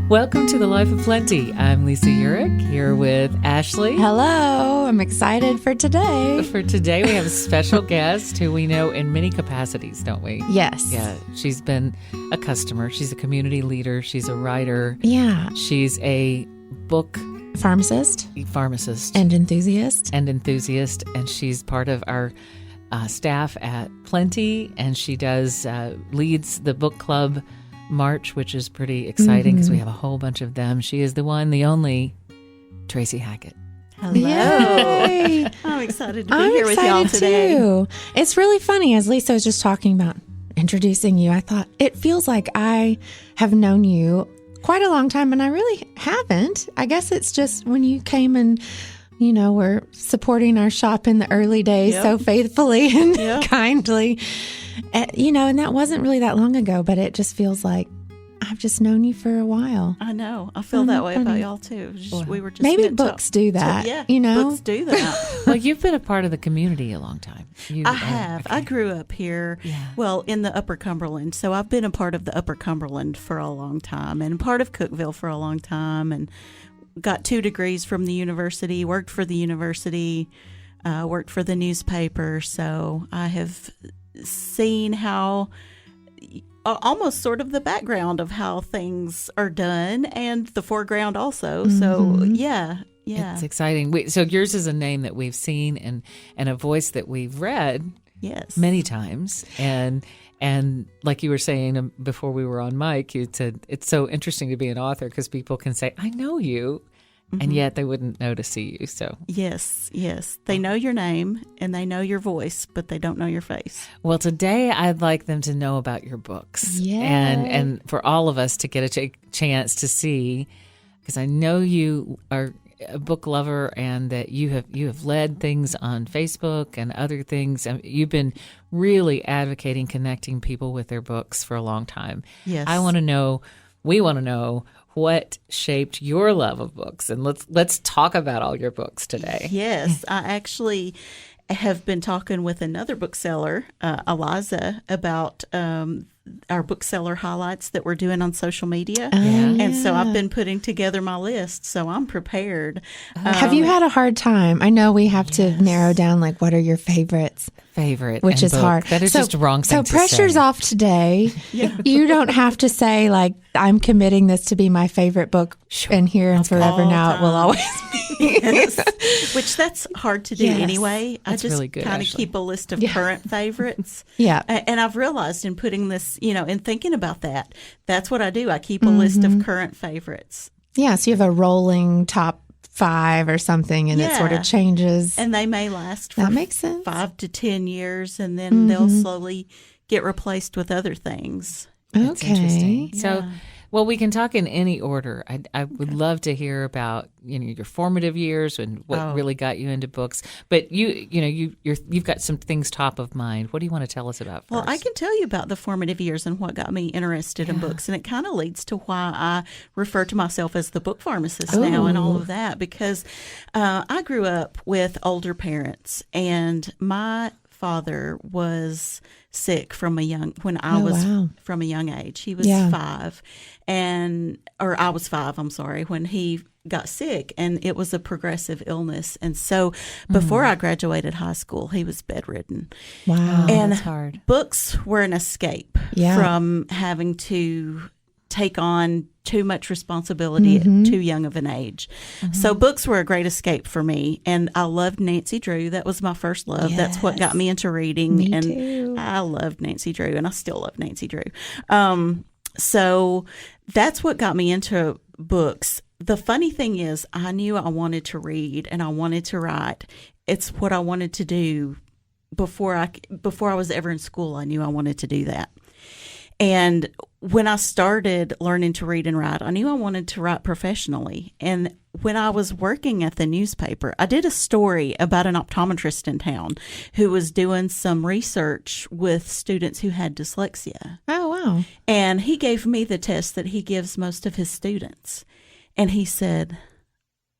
Welcome to the Life of Plenty. I'm Lisa Urich here with Ashley. Hello, I'm excited for today. For today, we have a special guest who we know in many capacities, don't we? Yes. Yeah, she's been a customer. She's a community leader. She's a writer. Yeah. She's a book Pharmacist. And enthusiast. And she's part of our staff at Plenty, and she does leads the book club March, which is pretty exciting because we have a whole bunch of them. She is the one, the only Tracey Hackett. Hello. Yay. I'm excited to be here with y'all today. Too. It's really funny, as Lisa was just talking about introducing you, I thought it feels like I have known you quite a long time, and I really haven't. I guess it's just when you came and were supporting our shop in the early days so faithfully and kindly. And that wasn't really that long ago, but it just feels like I've just known you for a while. I know. I feel that way about y'all too. We were just maybe books do that. Books do that. Well, you've been a part of the community a long time. I have. Okay. I grew up here, in the Upper Cumberland. So I've been a part of the Upper Cumberland for a long time and part of Cookeville for a long time, and got 2 degrees from the university, worked for the university, worked for the newspaper. So I have seen how almost sort of the background of how things are done and the foreground also. Mm-hmm. So yeah. It's exciting. So yours is a name that we've seen and a voice that we've read many times. And like you were saying before we were on mic, you said it's so interesting to be an author because people can say, I know you, and yet they wouldn't know to see you. So Yes. They know your name and they know your voice, but they don't know your face. Well, today I'd like them to know about your books. Yay. And for all of us to get a chance to see, because I know you are a book lover and that you have led things on Facebook and other things. You've been really advocating connecting people with their books for a long time. Yes. We want to know what shaped your love of books, and let's talk about all your books today. Yes, I actually have been talking with another bookseller, Eliza, about our bookseller highlights that we're doing on social media. And so I've been putting together my list, so I'm prepared. Have you had a hard time? I know we have to narrow down, like, what are your favorites? Which is book. hard. That is just a wrong thing to say. So pressure's off today. You don't have to say, like, I'm committing this to be my favorite book and here and forever now it will always be. Which that's hard to do anyway. That's I just really good, kind of Ashley. keep a list of current favorites. And I've realized in putting this, in thinking about that, that's what I do. I keep a list of current favorites. Yeah, so you have a rolling top 5 or something, and it sort of changes. And they may last for that makes sense. 5 to 10 years, and then they'll slowly get replaced with other things. That's interesting. Yeah. So, well, we can talk in any order. I would love to hear about your formative years and what really got you into books. But you've got some things top of mind. What do you want to tell us about first? Well, I can tell you about the formative years and what got me interested in books, and it kind of leads to why I refer to myself as the book pharmacist now and all of that, because I grew up with older parents, and my father was sick from a young age. He was 5 or I was 5, I'm sorry, when he got sick, and it was a progressive illness. And so before I graduated high school, he was bedridden. Wow. And that's hard. Books were an escape from having to take on too much responsibility at too young of an age. So books were a great escape for me, and I loved Nancy Drew. That was my first love. Yes. That's what got me into reading. Me and too. I loved Nancy Drew, and I still love Nancy Drew. So that's what got me into books. The funny thing is, I knew I wanted to read and I wanted to write. It's what I wanted to do before I was ever in school. I knew I wanted to do that. And when I started learning to read and write, I knew I wanted to write professionally. And when I was working at the newspaper, I did a story about an optometrist in town who was doing some research with students who had dyslexia. Oh, wow. And he gave me the test that he gives most of his students. And he said,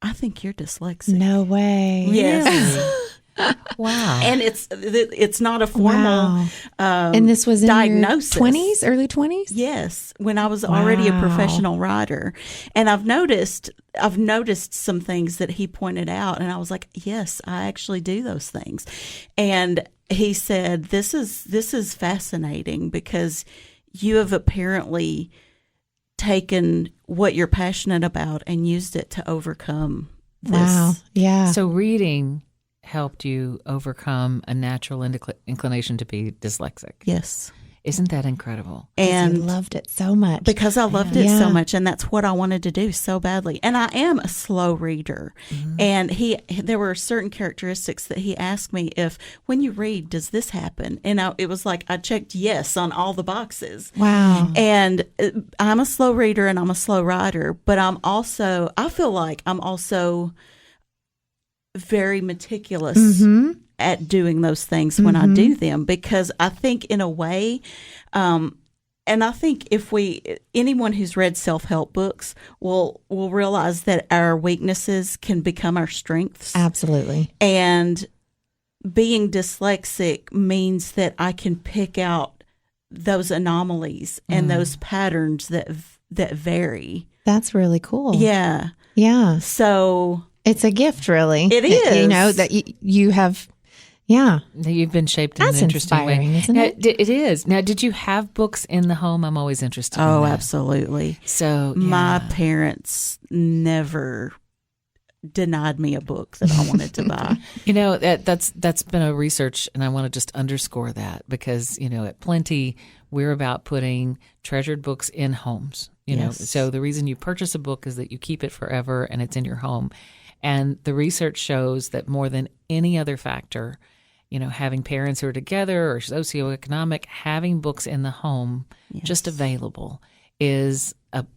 I think you're dyslexic. No way. Yes. Wow. And it's not a formal and this was in diagnosis. Your 20s, early 20s? Yes, when I was already a professional writer. And I've noticed some things that he pointed out, and I was like, yes, I actually do those things. And he said, this is fascinating because you have apparently taken what you're passionate about and used it to overcome this. Wow. Yeah. So reading helped you overcome a natural inclination to be dyslexic. Yes. Isn't that incredible? And loved it so much. Because I loved it so much, and that's what I wanted to do so badly. And I am a slow reader. Mm-hmm. And there were certain characteristics that he asked me if, when you read, does this happen? And it was like I checked yes on all the boxes. Wow. And I'm a slow reader and I'm a slow writer, but I feel like I'm also very meticulous at doing those things when I do them, because I think in a way, and I think anyone who's read self-help books will realize that our weaknesses can become our strengths. Absolutely. And being dyslexic means that I can pick out those anomalies and those patterns that vary. That's really cool. Yeah. Yeah. So it's a gift, really. It is. That you have. Yeah. You've been shaped in That's an interesting way. Isn't it? It is. Now, did you have books in the home? I'm always interested in that. Absolutely. So my parents never denied me a book that I wanted to buy. That's been a research, and I want to just underscore that because, at Plenty, we're about putting treasured books in homes. So the reason you purchase a book is that you keep it forever and it's in your home. And the research shows that more than any other factor, having parents who are together or socioeconomic, having books in the home just available is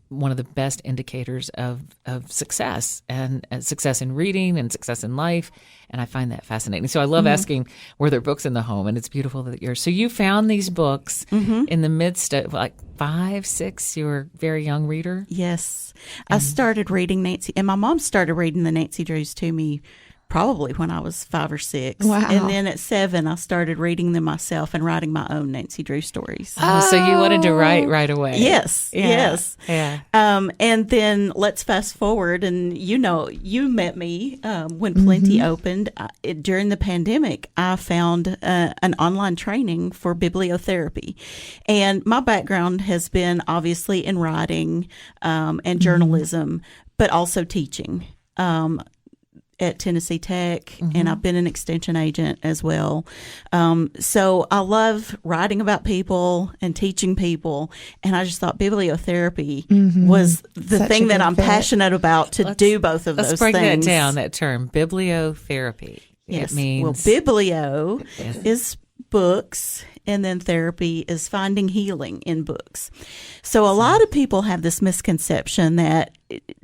one of the best indicators of success and success in reading and success in life. And I find that fascinating. So I love asking, were there books in the home? And it's beautiful that so you found these books in the midst of like 5, 6, you were a very young reader? Yes. I started reading Nancy, and my mom started reading the Nancy Drews to me probably when I was 5 or 6. Wow. And then at 7, I started reading them myself and writing my own Nancy Drew stories. Oh, so you wanted to write right away. Yes. Yeah. Yes. Yeah. And then let's fast forward. And you met me when Plenty opened. During the pandemic, I found an online training for bibliotherapy. And my background has been obviously in writing and journalism, but also teaching. At Tennessee Tech, and I've been an extension agent as well. So I love writing about people and teaching people, and I just thought bibliotherapy was the thing that I'm passionate about to do both of those things. Let's break that down, that term, bibliotherapy. Yes. It means... biblio is books, and then therapy is finding healing in books. So a lot of people have this misconception that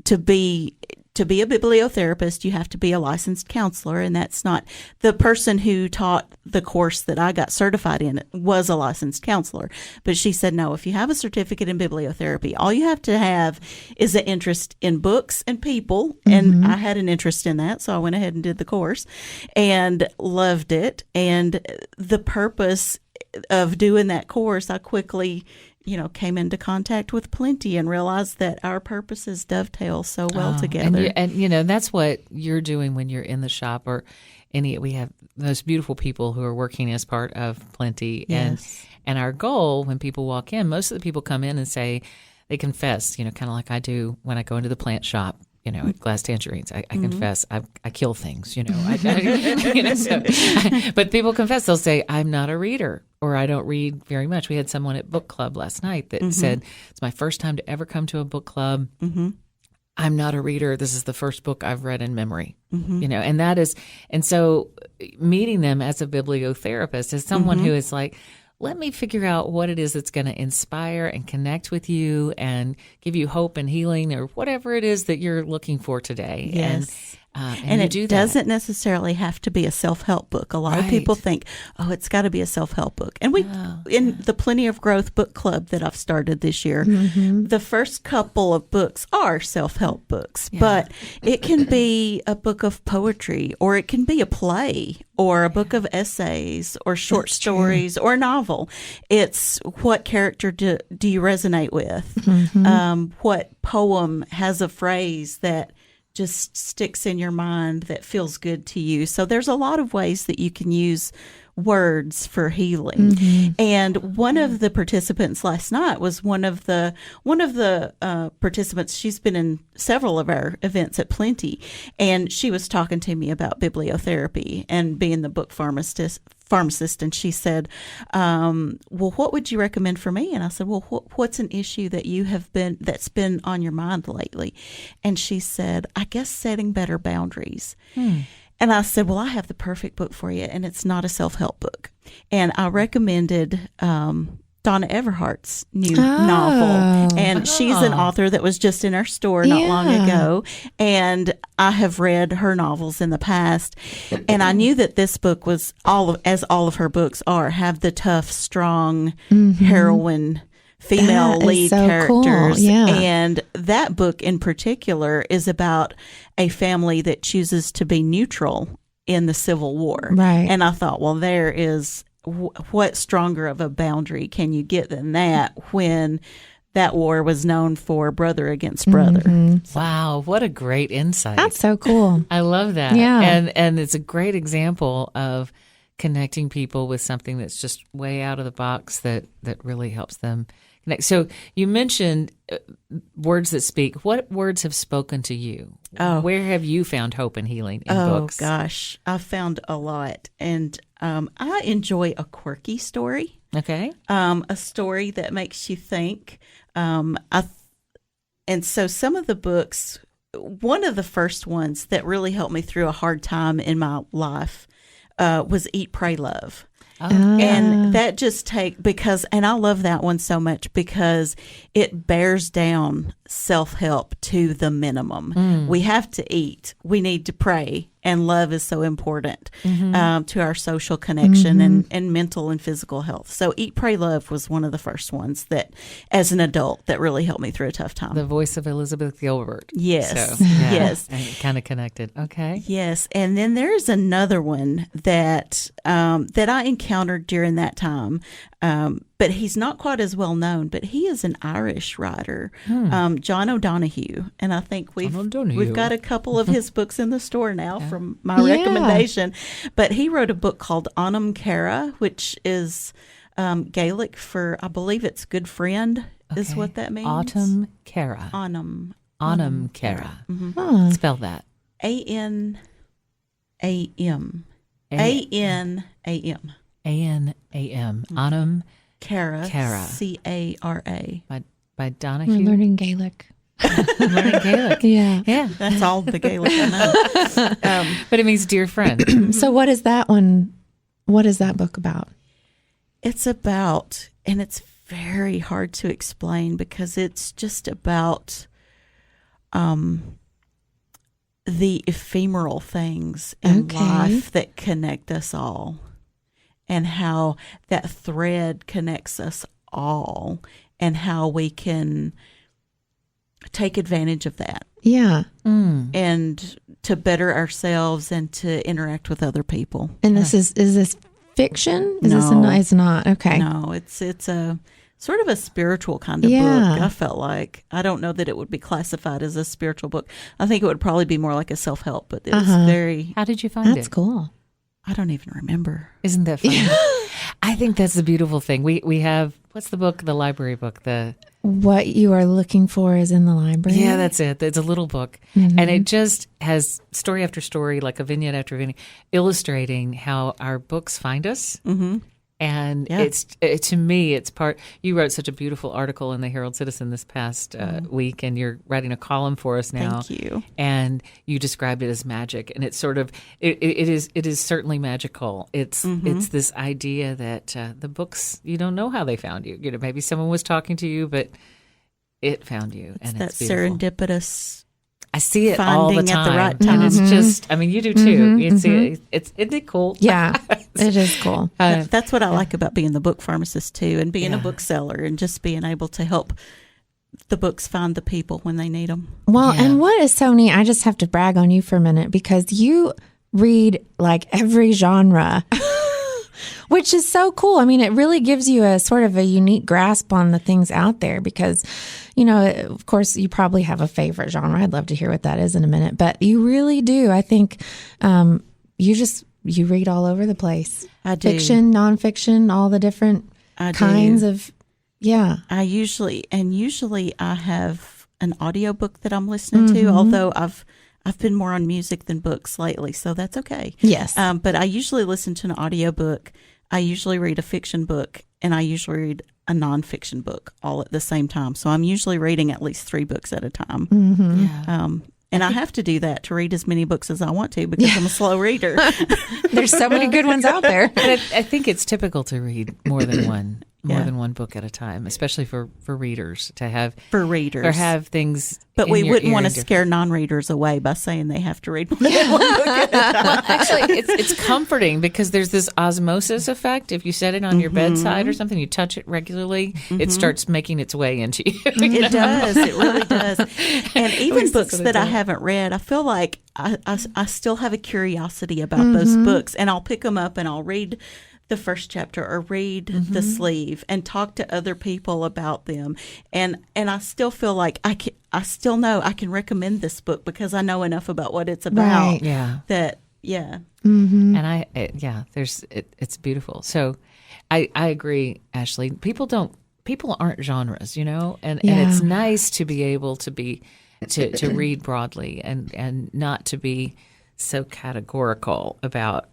to be a bibliotherapist, you have to be a licensed counselor, and that's not. The person who taught the course that I got certified in was a licensed counselor. But she said, no, if you have a certificate in bibliotherapy, all you have to have is an interest in books and people. And I had an interest in that, so I went ahead and did the course and loved it. And the purpose of doing that course, I quickly came into contact with Plenty and realized that our purposes dovetail so well together. And that's what you're doing when you're in the shop or we have those beautiful people who are working as part of Plenty. Yes. And our goal when people walk in, most of the people come in and say, they confess, kind of like I do when I go into the plant shop. At Glass Tangerines, I confess I kill things. But people confess. They'll say I'm not a reader or I don't read very much. We had someone at book club last night that said it's my first time to ever come to a book club. I'm not a reader. This is the first book I've read in memory. And that is, and so meeting them as a bibliotherapist as someone who is like, let me figure out what it is that's going to inspire and connect with you and give you hope and healing or whatever it is that you're looking for today. Yes. And it doesn't necessarily have to be a self-help book. A lot of people think, oh, it's got to be a self-help book. And in the Plenty of Growth book club that I've started this year, the first couple of books are self-help books. But it can be a book of poetry, or it can be a play, or a book of essays, or short stories, or a novel. It's what character do you resonate with? What poem has a phrase that just sticks in your mind that feels good to you? So there's a lot of ways that you can use words for healing. And one of the participants last night was one of the participants. She's been in several of our events at Plenty, and she was talking to me about bibliotherapy and being the book pharmacist. And she said, well, what would you recommend for me? And I said, well, what's an issue that that's been on your mind lately? And she said, I guess setting better boundaries. And I said, well, I have the perfect book for you, and it's not a self-help book. And I recommended Donna Everhart's new novel. And she's an author that was just in our store not long ago. And I have read her novels in the past. And I knew that this book was, as all of her books are, have the tough, strong heroine female lead characters. Cool. And that book in particular is about a family that chooses to be neutral in the Civil War. Right. And I thought, well, there is what stronger of a boundary can you get than that when that war was known for brother against brother. Wow, what a great insight. That's so cool. I love that. Yeah. And it's a great example of connecting people with something that's just way out of the box that really helps them connect. So you mentioned words that speak. What words have spoken to you? Where have you found hope and healing in books? Oh, gosh. I've found a lot. And I enjoy a quirky story. Okay. A story that makes you think. And so some of the books, one of the first ones that really helped me through a hard time in my life was Eat, Pray, Love. And that just and I love that one so much because it bears down self-help to the minimum. We have to eat. We need to pray. And love is so important to our social connection and mental and physical health. So Eat, Pray, Love was one of the first ones that, as an adult, that really helped me through a tough time. The voice of Elizabeth Gilbert. Yes. So, yes. And kind of connected. Okay. Yes. And then there's another one that I encountered during that time. But he's not quite as well known, but he is an Irish writer, John O'Donohue. And I think we've got a couple of his books in the store now from my recommendation. But he wrote a book called Anam Cara, which is Gaelic for, I believe it's good friend is what that means. Autumn Cara. Anam Cara. Spell that. A-N-A-M. A-N-A-M. A-N-A-M. Anam Cara. C-A-R-A. By Donahue. We're learning Gaelic. Learning Gaelic. Yeah. That's all the Gaelic I know. But it means dear friend. So what is that one? What is that book about? It's about, and it's very hard to explain because it's just about the ephemeral things in life that connect us all. And how that thread connects us all, and how we can take advantage of that. Yeah. And to better ourselves and to interact with other people. And is this fiction? No. It's not. Okay. No, it's a sort of a spiritual kind of book, I felt like. I don't know that it would be classified as a spiritual book. I think it would probably be more like a self-help, but it was very... How did you find it? That's cool. I don't even remember. Isn't that funny? I think that's the beautiful thing. We have, what's the book, the library book? What You Are Looking For is in the library. Yeah, that's it. It's a little book. And it just has story after story, like a vignette after vignette, illustrating how our books find us. And it's to me, it's part. You wrote such a beautiful article in the Herald Citizen this past week, and you're writing a column for us now. Thank you. And you described it as magic, and it's sort of it is certainly magical. It's this idea that the books, you don't know how they found you. You know, maybe someone was talking to you, but it found you, and it's that beautiful. serendipitous I see it all the finding time. at the right time. And it's just, I mean, you do too. You see it. Isn't it cool? Yeah, it is cool. That's what I like about being the book pharmacist too, and being a bookseller, and just being able to help the books find the people when they need them. Well, and what is so neat, I just have to brag on you for a minute, because you read like every genre, which is so cool. I mean, it really gives you a sort of a unique grasp on the things out there, because, of course, you probably have a favorite genre. I'd love to hear what that is in a minute, but you really do. I think you read all over the place. I do. Fiction, nonfiction, all the different kinds of, I usually I have an audiobook that I'm listening to, although I've been more on music than books lately, so that's okay. Yes. But I usually listen to an audiobook. I usually read a fiction book, and I usually read a nonfiction book all at the same time. So I'm usually reading at least 3 books at a time. And I have to do that to read as many books as I want to, because I'm a slow reader. There's so many good ones out there. But I think it's typical to read more than one. More than one book at a time, especially for readers to have or have things. But we wouldn't want to scare non-readers away by saying they have to read more than one book at a time. Well, actually, it's comforting, because there's this osmosis effect. If you set it on your bedside or something, you touch it regularly, it starts making its way into you. It does. It really does. And even books that I haven't read, I feel like I still have a curiosity about those books, and I'll pick them up and I'll read the first chapter or read the sleeve and talk to other people about them, and I still feel like I still know I can recommend this book because I know enough about what it's about. Right. Yeah. And it's beautiful. So I agree, Ashley. People aren't genres, and it's nice to be able to read broadly and not to be so categorical about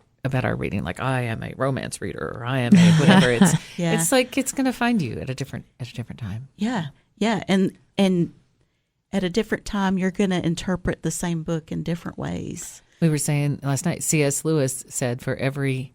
our reading, like I am a romance reader or I am a whatever. It's it's like it's going to find you at a different time. Yeah, and at a different time, you're going to interpret the same book in different ways. We were saying last night, C.S. Lewis said for every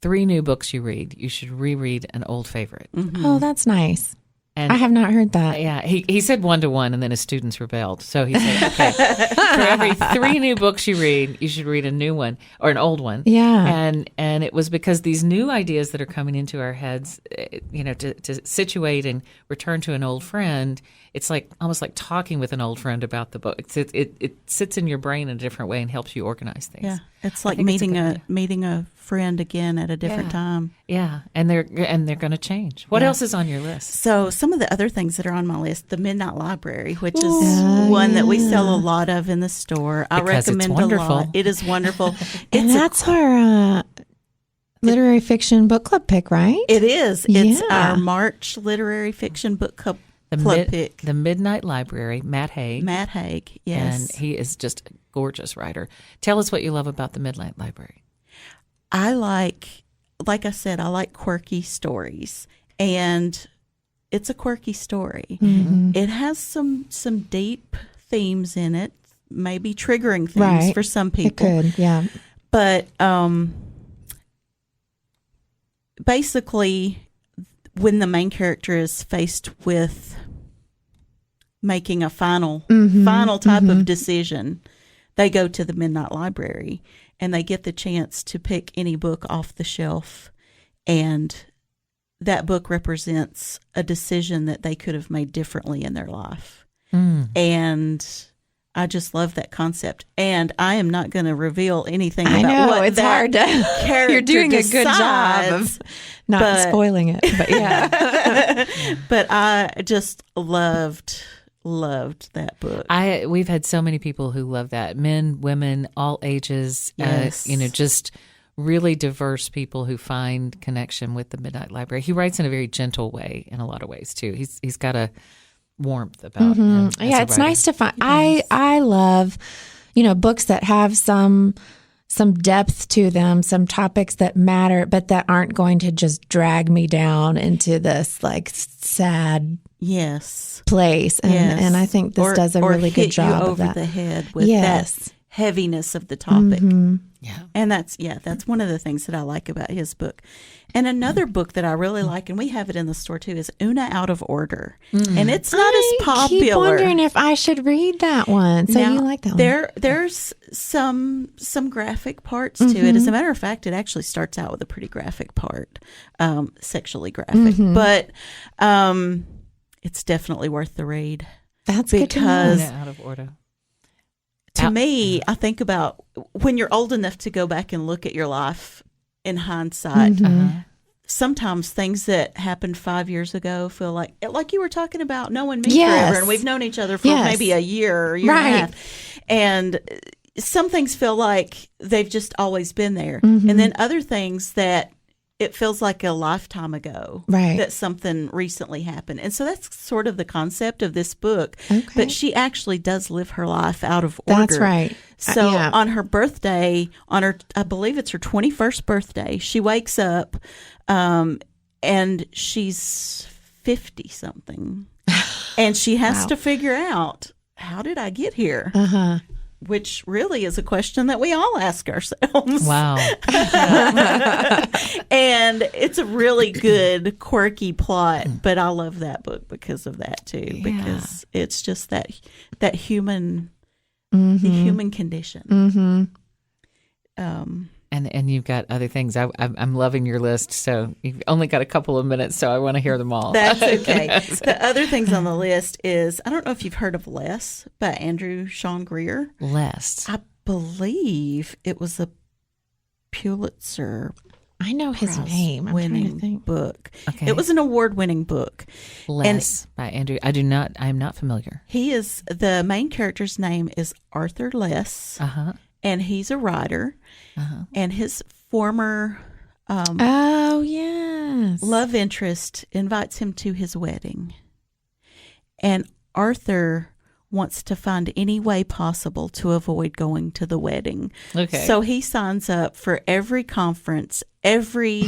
3 new books you read, you should reread an old favorite. Oh, that's nice. And I have not heard that. Yeah, he said 1 to 1, and then his students rebelled. So he said, okay, for every 3 new books you read, you should read a new one or an old one. Yeah. And it was because these new ideas that are coming into our heads, to situate and return to an old friend, it's like almost like talking with an old friend about the book. It sits in your brain in a different way and helps you organize things. Yeah, it's like meeting a friend again at a different time. Yeah, and they're going to change. What else is on your list? So some of the other things that are on my list, the Midnight Library, which is one that we sell a lot of in the store. I recommend a lot. It is wonderful. And that's our literary fiction book club pick, right? It is. It's our March literary fiction book club pick. The Midnight Library, Matt Haig. Matt Haig, yes. And he is just a gorgeous writer. Tell us what you love about the Midnight Library. I like I said, I like quirky stories. And it's a quirky story. It has some deep themes in it, maybe triggering things for some people. It could, yeah. But basically, when the main character is faced with making a final type of decision, they go to the Midnight Library and they get the chance to pick any book off the shelf, and that book represents a decision that they could have made differently in their life. And I just love that concept. And I am not going to reveal anything about what it's that hard to, character you're doing a good job of not spoiling it. But yeah. But I just loved that book. We've had so many people who love that. Men, women, all ages, yes. Just really diverse people who find connection with the Midnight Library. He writes in a very gentle way in a lot of ways too. He's got a warmth about him. Yeah, it's nice to find. I love, books that have some depth to them, some topics that matter, but that aren't going to just drag me down into this like sad place. And I think this does a really good job of that. Or hit you over the head with that heaviness of the topic. Yeah. And that's one of the things that I like about his book. And another book that I really like, and we have it in the store too, is Una Out of Order. And it's not as popular. I keep wondering if I should read that one. So now, you like that one? There's some graphic parts to it. As a matter of fact, it actually starts out with a pretty graphic part, sexually graphic. But it's definitely worth the read. That's good to know. Because Out of Order. to me, I think about when you're old enough to go back and look at your life in hindsight. Sometimes things that happened 5 years ago feel like you were talking about knowing me forever, and we've known each other for maybe a year or year and a half. And some things feel like they've just always been there. And then other things that it feels like a lifetime ago that something recently happened. And so that's sort of the concept of this book. But she actually does live her life out of order. That's right. So on her birthday, I believe it's her 21st birthday, she wakes up and she's 50 something. And she has to figure out, how did I get here? Which really is a question that we all ask ourselves. Wow. And it's a really good, quirky plot, but I love that book because of that too, because it's just that human, the human condition. And you've got other things. I'm loving your list. So you've only got a couple of minutes, so I want to hear them all. That's okay. The other things on the list is, I don't know if you've heard of Less by Andrew Sean Greer. Less. I believe it was a Pulitzer I know his name. I'm trying to think. Book. Okay. It was an award-winning book. Less by Andrew. I am not familiar. The main character's name is Arthur Less. And he's a writer, and his former love interest invites him to his wedding. And Arthur wants to find any way possible to avoid going to the wedding. Okay. So he signs up for every conference, every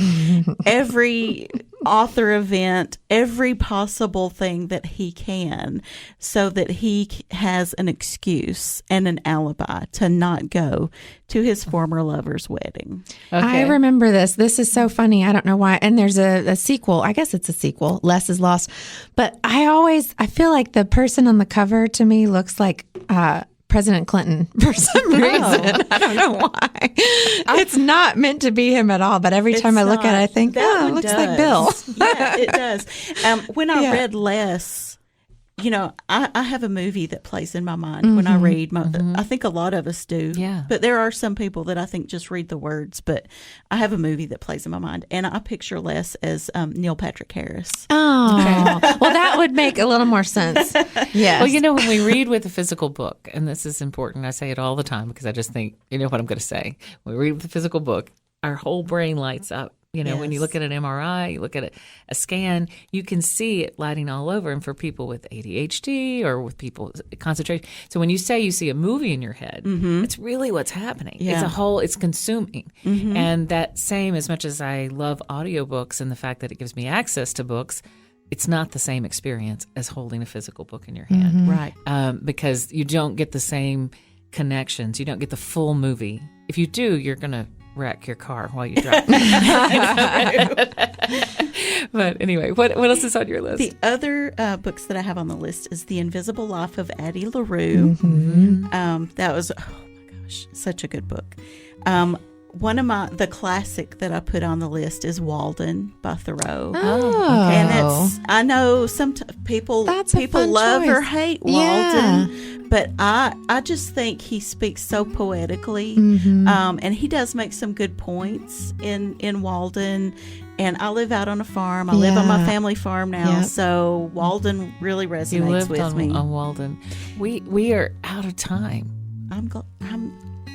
author event, every possible thing that he can, so that he has an excuse and an alibi to not go to his former lover's wedding. Okay. I remember this. This is so funny. I don't know why. And there's a sequel. I guess it's a sequel. Less is Lost. But I feel like the person on the cover to me looks like President Clinton for some reason. I don't know why. It's not meant to be him at all, but every time I look at it, I think, it looks like Bill. Yeah, it does. When I read Less, I have a movie that plays in my mind when I read. I think a lot of us do. Yeah. But there are some people that I think just read the words. But I have a movie that plays in my mind, and I picture Less as Neil Patrick Harris. Oh, well, that would make a little more sense. Yes. Well, when we read with a physical book, and this is important, I say it all the time because I just think, you know what I'm going to say. When we read with a physical book, our whole brain lights up. When you look at an MRI, you look at a scan, you can see it lighting all over. And for people with ADHD or with people concentration, so when you say you see a movie in your head, it's really what's happening. Yeah. It's consuming. And that same, as much as I love audiobooks and the fact that it gives me access to books, it's not the same experience as holding a physical book in your hand. Right. Because you don't get the same connections. You don't get the full movie. If you do, you're going to wreck your car while you drive. But anyway, what else is on your list? The other books that I have on the list is The Invisible Life of Addie LaRue. That was, oh my gosh, such a good book. One of the classic that I put on the list is Walden by Thoreau. Oh. And I know some people love choice. or hate Walden, but I just think he speaks so poetically. And he does make some good points in Walden. And I live out on a farm. I live on my family farm now. So Walden really resonates with me. On Walden. We are out of time.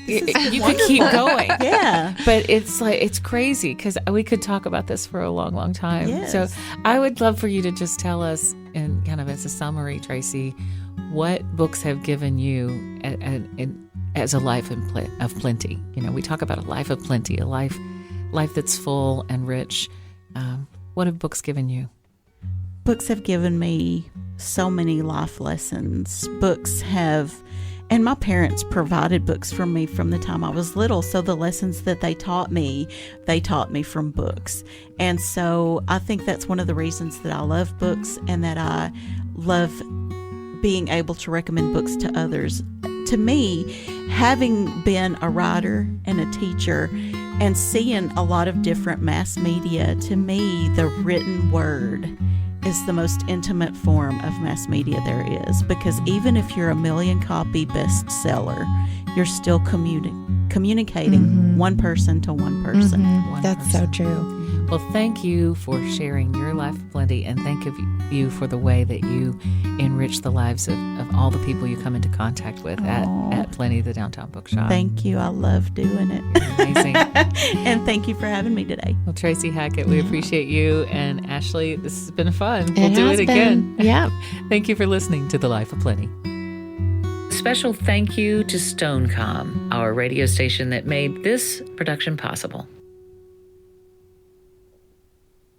You could keep going. Yeah. But it's crazy because we could talk about this for a long, long time. Yes. So I would love for you to just tell us, and kind of as a summary, Tracey, what books have given you as a life of plenty. We talk about a life of plenty, a life that's full and rich. What have books given you? Books have given me so many life lessons. Books have And my parents provided books for me from the time I was little. So the lessons that they taught me from books. And so I think that's one of the reasons that I love books and that I love being able to recommend books to others. To me, having been a writer and a teacher and seeing a lot of different mass media, to me, the written word is the most intimate form of mass media there is, because even if you're a 1 million copy bestseller, you're still communicating one person to one person. That's so true. Well, thank you for sharing your life of plenty, and thank you for the way that you enrich the lives of all the people you come into contact with at Plenty, the Downtown Bookshop. Thank you. I love doing it. You're amazing. And thank you for having me today. Well, Tracey Hackett, we appreciate you. And Ashley, this has been fun. We'll do it again. Yeah. Thank you for listening to The Life of Plenty. Special thank you to Stonecom, our radio station that made this production possible.